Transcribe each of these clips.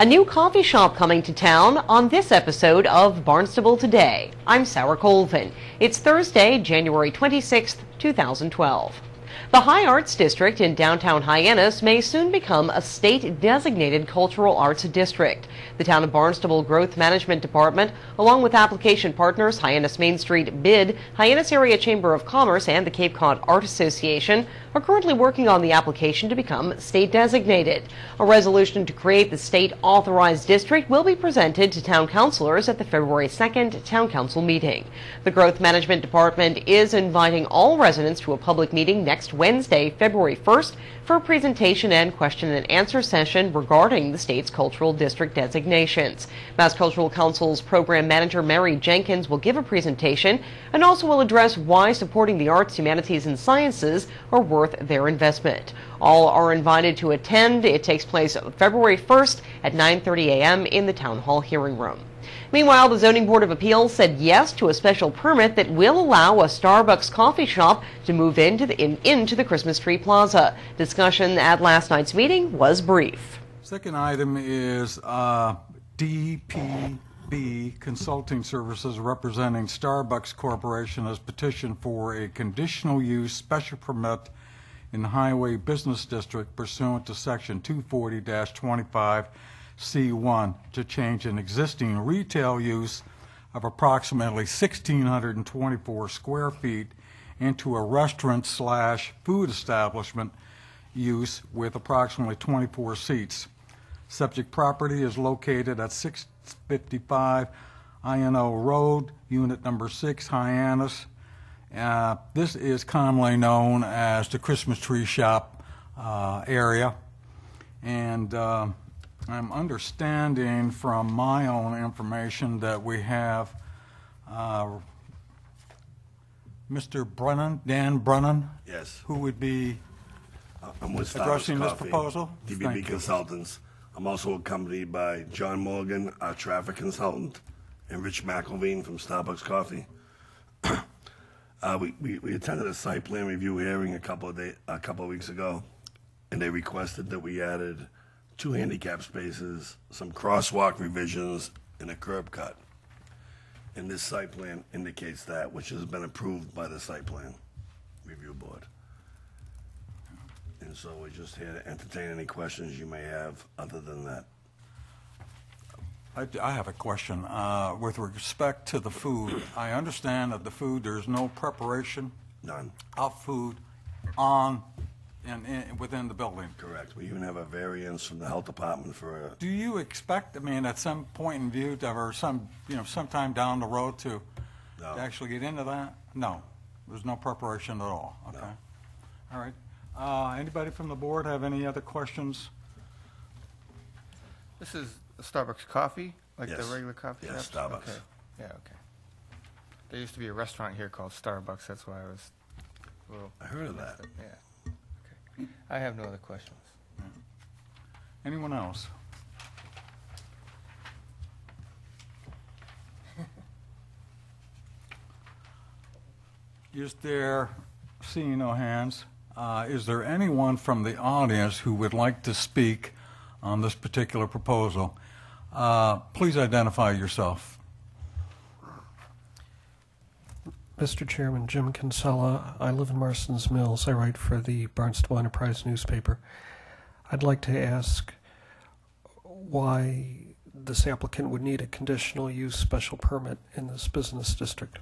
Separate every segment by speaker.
Speaker 1: A new coffee shop coming to town on this episode of Barnstable Today. I'm Sarah Colvin. It's Thursday, January 26th, 2012. The High Arts District in downtown Hyannis may soon become a state-designated cultural arts district. The Town of Barnstable Growth Management Department, along with application partners Hyannis Main Street BID, Hyannis Area Chamber of Commerce, and the Cape Cod Art Association, are currently working on the application to become state-designated. A resolution to create the state-authorized district will be presented to town councilors at the February 2nd Town Council meeting. The Growth Management Department is inviting all residents to a public meeting next Wednesday, February 1st, for a presentation and question and answer session regarding the state's cultural district designations. Mass Cultural Council's program manager Mary Jenkins will give a presentation and also will address why supporting the arts, humanities, and sciences are worth their investment. All are invited to attend. It takes place February 1st at 9:30 a.m. in the Town Hall hearing room. Meanwhile, the Zoning Board of Appeals said yes to a special permit that will allow a Starbucks coffee shop to move into the Christmas Tree Plaza. Discussion at last night's meeting was brief.
Speaker 2: Second item is DPB Consulting Services representing Starbucks Corporation has petitioned for a conditional use special permit in the Highway Business District pursuant to Section 240-25C1 to change an existing retail use of approximately 1,624 square feet into a restaurant/food establishment use with approximately 24 seats. Subject property is located at 655 INO Road, Unit Number 6, Hyannis. This is commonly known as the Christmas Tree Shop area, and I'm understanding from my own information that we have Mr. Brennan, Dan Brennan,
Speaker 3: yes,
Speaker 2: who would be
Speaker 3: I'm with
Speaker 2: addressing this
Speaker 3: Coffee,
Speaker 2: proposal.
Speaker 3: DBB Consultants. I'm also accompanied by John Morgan, our traffic consultant, and Rich McElveen from Starbucks Coffee. We attended a site plan review hearing a couple of weeks ago, and they requested that we added 2 handicap spaces, some crosswalk revisions, and a curb cut. And this site plan indicates that, which has been approved by the site plan review board. And so we're just here to entertain any questions you may have other than that.
Speaker 2: I have a question. With respect to the food, I understand that the food, there's no preparation
Speaker 3: None.
Speaker 2: of food within the building.
Speaker 3: Correct. We even have a variance from the health department for a...
Speaker 2: Do you expect, I mean, at some point in view, or sometime down the road to actually get into that? No. There's no preparation at all. Okay.
Speaker 3: No.
Speaker 2: All right. Anybody from the board have any other questions?
Speaker 4: This is a Starbucks coffee, like
Speaker 3: Yes.
Speaker 4: the regular coffee
Speaker 3: Yes,
Speaker 4: shops?
Speaker 3: Starbucks.
Speaker 4: Okay. Yeah, okay. There used to be a restaurant here called Starbucks. That's why I was a little...
Speaker 3: I heard of that.
Speaker 4: Yeah. Okay. I have no other questions.
Speaker 2: Anyone else? Is there, seeing no hands, is there anyone from the audience who would like to speak on this particular proposal? Please identify yourself.
Speaker 5: Mr. Chairman, Jim Kinsella. I live in Marston's Mills. I write for the Barnstable Enterprise newspaper. I'd like to ask why this applicant would need a conditional use special permit in this business district.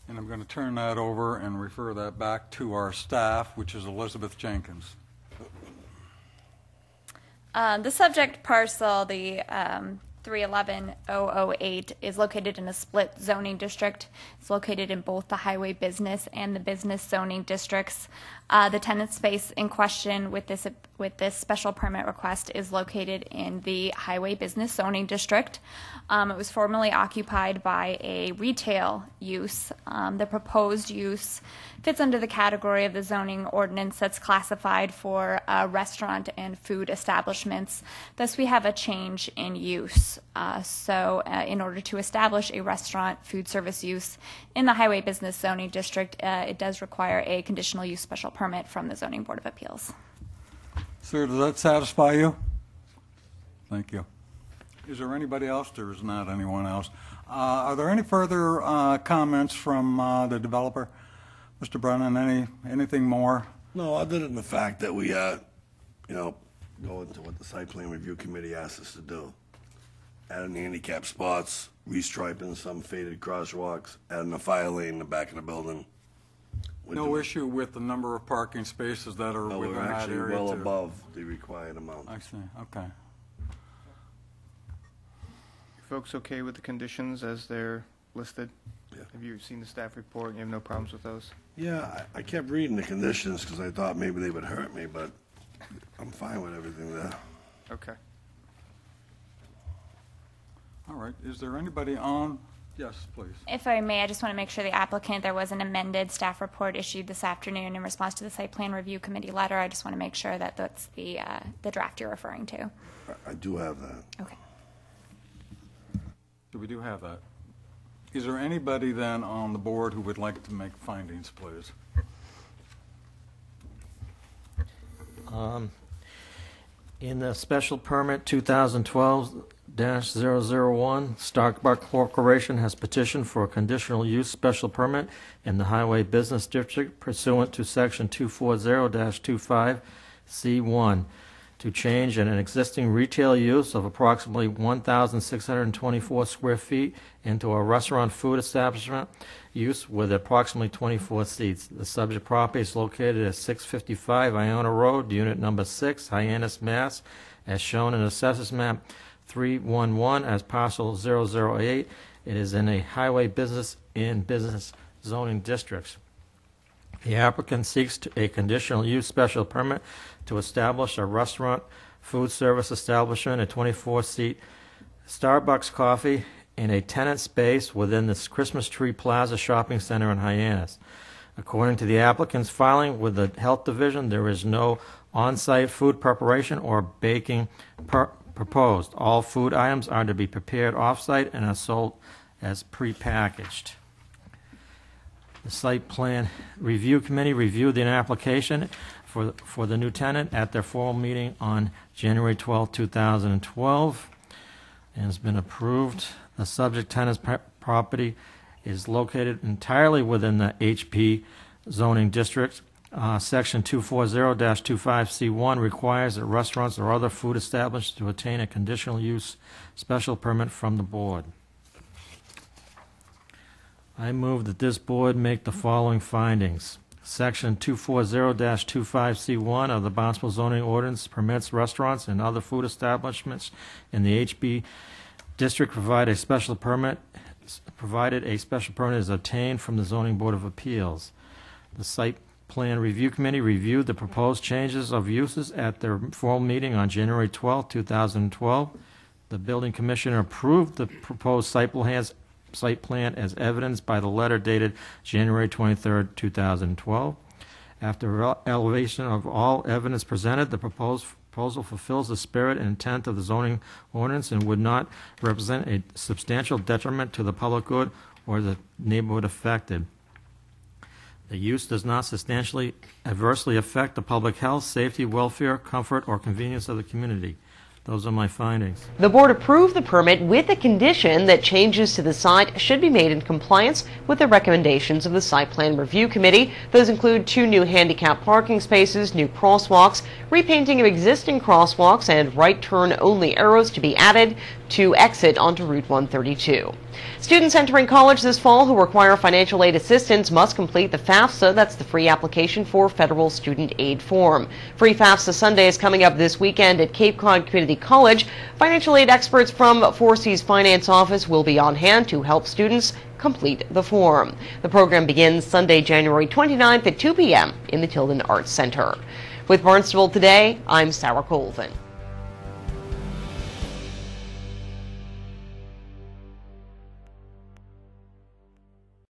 Speaker 2: And I'm going to turn that over and refer that back to our staff, which is Elizabeth Jenkins.
Speaker 6: The subject parcel, the 311-008, is located in a split zoning district. It's located in both the highway business and the business zoning districts. The tenant space in question with this special permit request is located in the highway business zoning district. It was formerly occupied by a retail use. The proposed use fits under the category of the zoning ordinance that's classified for restaurant and food establishments. Thus, we have a change in use. In order to establish a restaurant food service use in the highway business zoning district, it does require a conditional use special permit from the Zoning Board of Appeals.
Speaker 2: Sir, does that satisfy you? Thank you. Is there anybody else? There is not anyone else. Are there any further comments from the developer? Mr. Brennan, anything more?
Speaker 3: No, other than the fact that we, go into what the site plan review committee asked us to do. Adding handicap spots, restriping some faded crosswalks, adding a fire lane in the back of the building.
Speaker 2: No issue with the number of parking spaces that are
Speaker 3: No,
Speaker 2: within
Speaker 3: we're
Speaker 2: that
Speaker 3: actually
Speaker 2: area
Speaker 3: well
Speaker 2: too?
Speaker 3: above the required amount.
Speaker 2: I see, okay.
Speaker 4: You folks okay with the conditions as they're listed?
Speaker 3: Yeah.
Speaker 4: Have you seen the staff report and you have no problems with those?
Speaker 3: Yeah, I kept reading the conditions because I thought maybe they would hurt me, but I'm fine with everything there.
Speaker 4: Okay.
Speaker 2: All right, is there anybody on? Yes, please.
Speaker 6: If I may, I just want to make sure the applicant, there was an amended staff report issued this afternoon in response to the site plan review committee letter. I just want to make sure that that's the draft you're referring to.
Speaker 3: I do have that.
Speaker 6: Okay.
Speaker 2: So we do have that. Is there anybody then on the board who would like to make findings, please?
Speaker 7: In the special permit 2012-001, Starbucks Corporation has petitioned for a conditional use special permit in the Highway Business District pursuant to Section 240-25C1 to change an existing retail use of approximately 1,624 square feet into a restaurant food establishment use with approximately 24 seats. The subject property is located at 655 Iona Road, Unit Number 6, Hyannis, Mass., as shown in Assessors Map 311 as Parcel 008. It is in a highway business zoning districts. The applicant seeks a conditional use special permit to establish a restaurant food service establishment at 24-seat Starbucks Coffee in a tenant space within this Christmas Tree Plaza Shopping Center in Hyannis. According to the applicant's filing with the Health Division, there is no on-site food preparation or baking proposed. All food items are to be prepared off-site and are sold as prepackaged. The Site Plan Review Committee reviewed the application for the new tenant at their formal meeting on January 12, 2012, and has been approved. The subject tenant's property is located entirely within the HP zoning district. Section 240-25C1 requires that restaurants or other food establishments to obtain a conditional use special permit from the board. I move that this board make the following findings. Section 240-25C1 of the Barnstable zoning ordinance permits restaurants and other food establishments in the HB district provided a special permit is obtained from the Zoning Board of Appeals. The Site Plan Review Committee reviewed the proposed changes of uses at their formal meeting on January 12, 2012. The Building Commissioner approved the proposed site plan as evidenced by the letter dated January 23, 2012. After elevation of all evidence presented, the proposal fulfills the spirit and intent of the zoning ordinance and would not represent a substantial detriment to the public good or the neighborhood affected. The use does not substantially adversely affect the public health, safety, welfare, comfort, or convenience of the community. Those are my findings.
Speaker 1: The board approved the permit with the condition that changes to the site should be made in compliance with the recommendations of the Site Plan Review Committee. Those include 2 new handicap parking spaces, new crosswalks, repainting of existing crosswalks, and right turn only arrows to be added to exit onto Route 132. Students entering college this fall who require financial aid assistance must complete the FAFSA. That's the free application for federal student aid form. Free FAFSA Sunday is coming up this weekend at Cape Cod Community College. Financial aid experts from 4C's Finance Office will be on hand to help students complete the form. The program begins Sunday, January 29th at 2 p.m. in the Tilden Arts Center. With Barnstable Today, I'm Sarah Colvin.